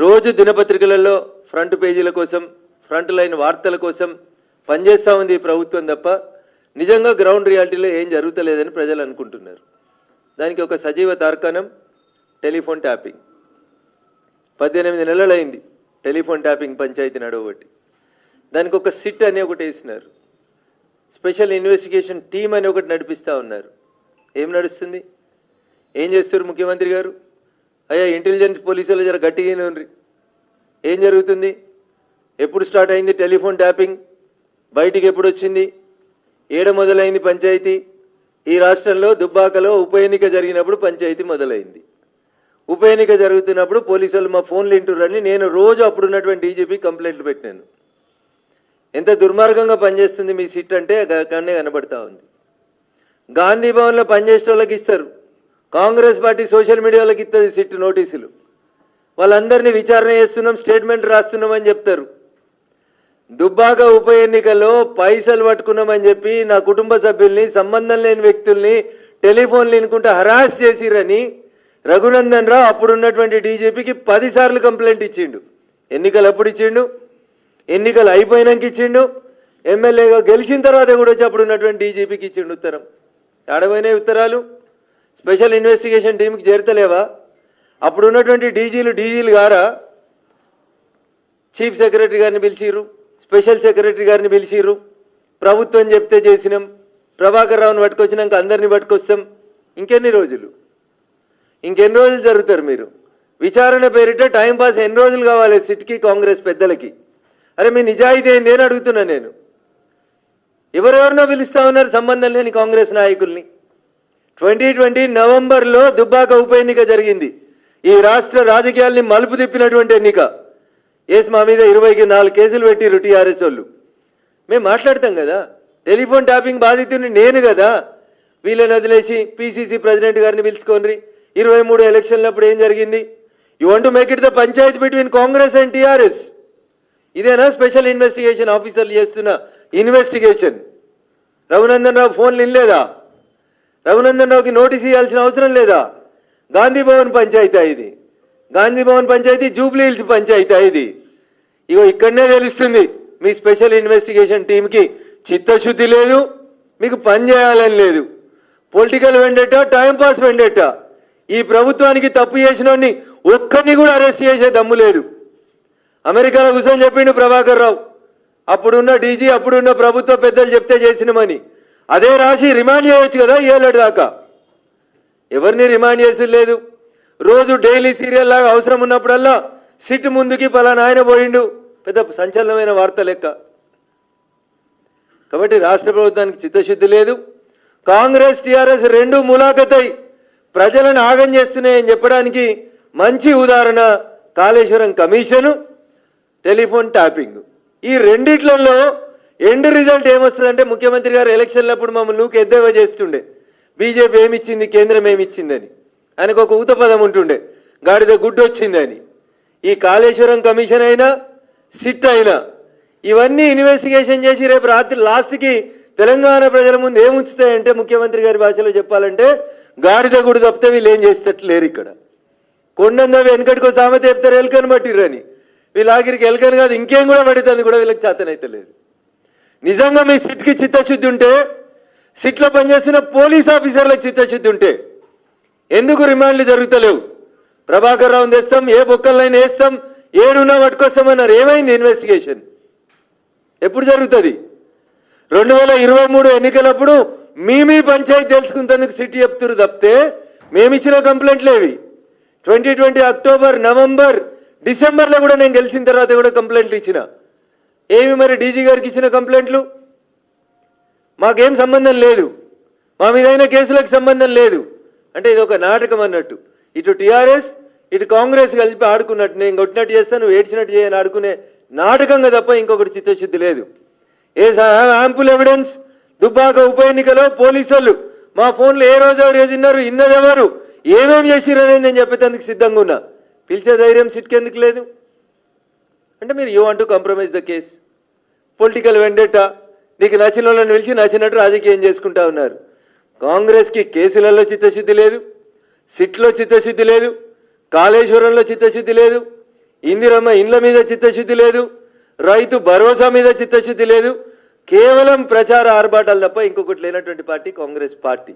రోజు దినపత్రికలలో ఫ్రంట్ పేజీల కోసం ఫ్రంట్ లైన్ వార్తల కోసం పనిచేస్తూ ఉంది ప్రభుత్వం తప్ప నిజంగా గ్రౌండ్ రియాలిటీలో ఏం జరుగుతలేదని ప్రజలు అనుకుంటున్నారు. దానికి ఒక సజీవ తార్కాణం టెలిఫోన్ ట్యాపింగ్. 18 నెలలైంది టెలిఫోన్ ట్యాపింగ్ పంచాయతీ నడవబట్టి. దానికి ఒక సిట్ అని ఒకటి వేసినారు, స్పెషల్ ఇన్వెస్టిగేషన్ టీమ్ అని ఒకటి నడిపిస్తూ ఉన్నారు. ఏం నడుస్తుంది? ఏం చేస్తారు ముఖ్యమంత్రి గారు? అయ్యా ఇంటెలిజెన్స్ పోలీసులు జర గట్టిగానే ఉండ్రి. ఏం జరుగుతుంది? ఎప్పుడు స్టార్ట్ అయింది టెలిఫోన్ ట్యాపింగ్? బయటికి ఎప్పుడు వచ్చింది? ఏడ మొదలైంది పంచాయతీ? ఈ రాష్ట్రంలో దుబ్బాకలో ఉప ఎన్నిక జరిగినప్పుడు పంచాయతీ మొదలైంది. ఉప ఎన్నిక జరుగుతున్నప్పుడు పోలీసులు మా ఫోన్లు వింటుర్రని నేను రోజు అప్పుడున్నటువంటి డీజీపీ కంప్లైంట్లు పెట్టినాను. ఎంత దుర్మార్గంగా పనిచేస్తుంది మీ సిట్ అంటే అక్కడనే కనబడతా ఉంది. గాంధీ భవన్లో పనిచేసే వాళ్ళకి ఇస్తారు, కాంగ్రెస్ పార్టీ సోషల్ మీడియాలోకి ఇస్తుంది సిట్ నోటీసులు. వాళ్ళందరినీ విచారణ చేస్తున్నాం, స్టేట్మెంట్ రాస్తున్నామని చెప్తారు. దుబ్బాక ఉప ఎన్నికల్లో పైసలు పట్టుకున్నామని చెప్పి నా కుటుంబ సభ్యుల్ని, సంబంధం లేని వ్యక్తుల్ని టెలిఫోన్లు వినుకుంటూ హరాస్ చేసిరని రఘునందన్ రావు అప్పుడున్నటువంటి డీజీపీకి 10 సార్లు కంప్లైంట్ ఇచ్చిండు. ఎన్నికలు అప్పుడు ఇచ్చిండు, ఎన్నికలు అయిపోయినాక ఇచ్చిండు, ఎమ్మెల్యేగా గెలిచిన తర్వాత కూడా వచ్చి అప్పుడున్నటువంటి డీజీపీకి ఇచ్చిండు ఉత్తరం. ఆడపోయినాయి ఉత్తరాలు. స్పెషల్ ఇన్వెస్టిగేషన్ టీంకి చేరతలేవా? అప్పుడు ఉన్నటువంటి డీజీలు గారా చీఫ్ సెక్రటరీ గారిని పిలిచిర్రు, స్పెషల్ సెక్రటరీ గారిని పిలిచిర్రు. ప్రభుత్వం చెప్తే చేసినాం, ప్రభాకర్ రావుని పట్టుకొచ్చినాక అందరినీ పట్టుకొస్తాం. ఇంకెన్ని రోజులు జరుగుతారు మీరు? విచారణ పేరిట టైంపాస్ ఎన్ని రోజులు కావాలి సిట్కి, కాంగ్రెస్ పెద్దలకి? అరే మీ నిజాయితీ ఏంది అని అడుగుతున్నా నేను. ఎవరెవరినో పిలుస్తా ఉన్నారు సంబంధం లేని కాంగ్రెస్ నాయకుల్ని. 2020 నవంబర్లో దుబ్బాక ఉప ఎన్నిక జరిగింది. ఈ రాష్ట్ర రాజకీయాల్ని మలుపు తిప్పినటువంటి ఎన్నిక. మా మీద 24 కేసులు పెట్టిర్రు టీఆర్ఎస్ వాళ్ళు. మేము మాట్లాడతాం కదా, టెలిఫోన్ ట్యాపింగ్ బాధితుని నేను కదా. వీళ్ళని వదిలేసి పీసీసీ ప్రెసిడెంట్ గారిని పిలుచుకోండి. 23 ఎలక్షన్లప్పుడు ఏం జరిగింది? You want to make it the Panchayat between Congress and TRS. ఇదేనా స్పెషల్ ఇన్వెస్టిగేషన్ ఆఫీసర్లు చేస్తున్న ఇన్వెస్టిగేషన్? రఘునందన్ రావు ఫోన్లు వినలేదా? రఘునందన్ రావుకి నోటీస్ ఇవ్వాల్సిన అవసరం లేదా? గాంధీ భవన్ పంచాయతీ ఇది, గాంధీ భవన్ పంచాయతీ జూబ్లీ హిల్స్ పంచాయతీ ఇది. ఇగో ఇక్కడనే తెలుస్తుంది మీ స్పెషల్ ఇన్వెస్టిగేషన్ టీంకి చిత్తశుద్ధి లేదు, మీకు పని చేయాలని లేదు. Political vendetta, timepass vendetta. ఈ ప్రభుత్వానికి తప్పు చేసిన ఒక్కరిని కూడా అరెస్ట్ చేసే దమ్ము లేదు. అమెరికాలో కూర్చొని చెప్పిండు ప్రభాకర్ రావు, అప్పుడున్న డీజీ, అప్పుడున్న ప్రభుత్వ పెద్దలు చెప్తే చేసినామని. అదే రాసి రిమాండ్ చేయొచ్చు కదా 7 ఏళ్ళ దాకా. ఎవరిని రిమాండ్ చేసి లేదు. రోజు డైలీ సీరియల్ లాగా అవసరం ఉన్నప్పుడల్లా సిట్ ముందుకి పలానా ఆయన పోయిండు, పెద్ద సంచలనమైన వార్త లెక్క. కాబట్టి రాష్ట్ర ప్రభుత్వానికి చిత్తశుద్ధి లేదు. కాంగ్రెస్ టీఆర్ఎస్ రెండు ములాఖతై ప్రజలను ఆగం చేస్తున్నాయని చెప్పడానికి మంచి ఉదాహరణ కాళేశ్వరం కమిషను, టెలిఫోన్ ట్యాపింగ్. ఈ రెండిట్లలో ఎండ్ రిజల్ట్ ఏమొస్తుందంటే ముఖ్యమంత్రి గారు ఎలక్షన్లప్పుడు మమ్మల్ని నువ్వు ఎద్దేవా చేస్తుండే, బీజేపీ ఏమిచ్చింది, కేంద్రం ఏమిచ్చిందని. ఆయనకు ఒక ఊత పదం ఉంటుండే, గాడిద గుడ్డు వచ్చిందని. ఈ కాళేశ్వరం కమిషన్ అయినా, సిట్ అయినా ఇవన్నీ ఇన్వెస్టిగేషన్ చేసి రేపు రాత్రి లాస్ట్కి తెలంగాణ ప్రజల ముందు ఏముంచుతాయంటే ముఖ్యమంత్రి గారి భాషలో చెప్పాలంటే గాడిద గుడి తప్పితే వీళ్ళు ఏం చేసేటట్లు లేరు. ఇక్కడ కొండందవి వెనకటికో సామెత చెప్తారు, ఎలుకని పట్టిర్రని. వీళ్ళ ఆఖరికి ఎలుకని కాదు ఇంకేం కూడా పడుతుంది కూడా వీళ్ళకి చేతనైతే లేదు. నిజంగా మీ సిట్కి చిత్తశుద్ధి ఉంటే, సిట్లో పనిచేస్తున్న పోలీస్ ఆఫీసర్లకు చిత్తశుద్ధి ఉంటే ఎందుకు రిమాండ్లు జరుగుతలేవు? ప్రభాకర్ రావుని తెస్తాం, ఏ బొక్కలైనా వేస్తాం, ఏడున్నా పట్టుకొస్తామన్నారు. ఏమైంది ఇన్వెస్టిగేషన్? ఎప్పుడు జరుగుతుంది? 2023 ఎన్నికలప్పుడు మీ పంచాయతీ తెలుసుకుంటేందుకు సిట్ చెప్తున్నారు తప్పితే మేమిచ్చిన కంప్లైంట్లేవి. 2020 అక్టోబర్, నవంబర్, డిసెంబర్లో కూడా నేను గెలిచిన తర్వాత కూడా కంప్లైంట్లు ఇచ్చిన. ఏమి మరి డీజీ గారికి ఇచ్చిన కంప్లైంట్లు? మాకేం సంబంధం లేదు, మా మీదైన కేసులకు సంబంధం లేదు. అంటే ఇది ఒక నాటకం అన్నట్టు. ఇటు టీఆర్ఎస్ ఇటు కాంగ్రెస్ కలిపి ఆడుకున్నట్టు, నేను కొట్టినట్టు చేస్తాను, నువ్వు ఏడ్చినట్టు చేయని ఆడుకునే నాటకంగా తప్ప ఇంకొకటి చిత్తశుద్ధి లేదు. ఏ యాంపుల్ ఎవిడెన్స్? దుబ్బాక ఉప ఎన్నికలో పోలీసులు మా ఫోన్లు ఏ రోజు ఎవరు విన్నారు, ఇన్నదెవరు, ఏమేమి చేసిరనేది నేను చెప్పేందుకు సిద్ధంగా ఉన్నా. పిలిచే ధైర్యం సిట్కి ఎందుకు లేదు? అంటే మీరు you want to compromise the case. Political vendetta, నీకు నచ్చిన వాళ్ళని పిలిచి నచ్చినట్టు రాజకీయం చేసుకుంటా ఉన్నారు. కాంగ్రెస్కి కేసులలో చిత్తశుద్ధి లేదు, సిట్లో చిత్తశుద్ధి లేదు, కాళేశ్వరంలో చిత్తశుద్ధి లేదు. ఇందిరమ్మ ఇండ్ల మీద చిత్తశుద్ధి లేదు, రైతు భరోసా మీద చిత్తశుద్ధి లేదు. కేవలం ప్రచార ఆర్భాటాలు తప్ప ఇంకొకటి లేనటువంటి పార్టీ కాంగ్రెస్ పార్టీ.